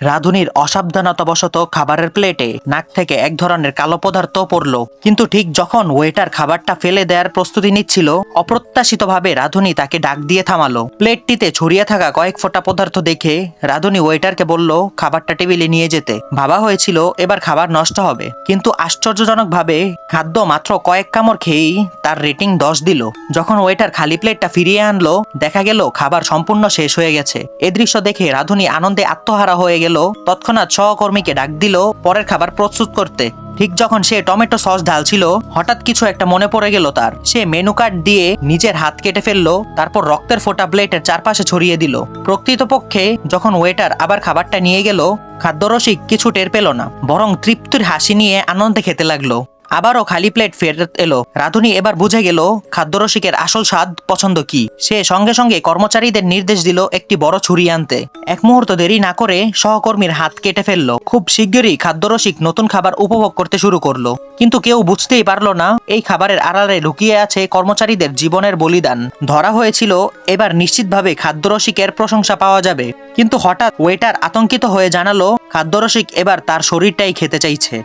রাধুনির অসাবধানতাবশত খাবারের প্লেটে নাক থেকে এক ধরনের কালো পদার্থ পড়ল, কিন্তু ঠিক যখন ওয়েটার খাবারটা ফেলে দেওয়ার প্রস্তুতি নিচ্ছিল, অপ্রত্যাশিতভাবে রাধুনি তাকে ডাক দিয়ে থামালো। প্লেটটিতে ছড়িয়ে থাকা কয়েক ফোঁটা পদার্থ দেখে রাধুনি ওয়েটারকে বলল খাবারটা টেবিলে নিয়ে যেতে। ভাবা হয়েছিল এবার খাবার নষ্ট হবে, কিন্তু আশ্চর্যজনকভাবে খাদ্য মাত্র কয়েক কামড় খেয়েই তার রেটিং 10 দিল। যখন ওয়েটার খালি প্লেটটা ফিরিয়ে আনলো, দেখা গেল খাবার সম্পূর্ণ শেষ হয়ে গেছে। এ দৃশ্য দেখে রাধুনি আনন্দে আত্মহারা হয়ে গেল। তৎক্ষণাৎ সহকর্মীকে ডাক দিল পরের খাবার প্রস্তুত করতে। ঠিক যখন সে টমেটো সস ঢালছিল, হঠাৎ কিছু একটা মনে পড়ে গেল তার। সে মেনু কার্ড দিয়ে নিজের হাত কেটে ফেললো, তারপর রক্তের ফোঁটা প্লেটের চারপাশে ছড়িয়ে দিল। প্রকৃতপক্ষে যখন ওয়েটার আবার খাবারটা নিয়ে গেল, খাদ্যরসিক কিছু টের পেল না, বরং তৃপ্তির হাসি নিয়ে আনন্দে খেতে লাগলো। আবারও খালি প্লেট ফেরত এলো। রাধুনি এবার বুঝে গেল খাদ্যরসিকের আসল স্বাদ পছন্দ কি। সে সঙ্গে সঙ্গে কর্মচারীদের নির্দেশ দিল একটি বড় ছুরি আনতে। এক মুহূর্ত দেরি না করে সহকর্মীর হাত কেটে ফেললো। খুব শিগগিরই খাদ্যরসিক নতুন খাবার উপভোগ করতে শুরু করলো, কিন্তু কেউ বুঝতেই পারলো না এই খাবারের আড়ালে লুকিয়ে আছে কর্মচারীদের জীবনের বলিদান। ধরা হয়েছিল এবার নিশ্চিতভাবে খাদ্যরসিকের প্রশংসা পাওয়া যাবে, কিন্তু হঠাৎ ওয়েটার আতঙ্কিত হয়ে জানালো খাদ্যরসিক এবার তার শরীরটাই খেতে চাইছে।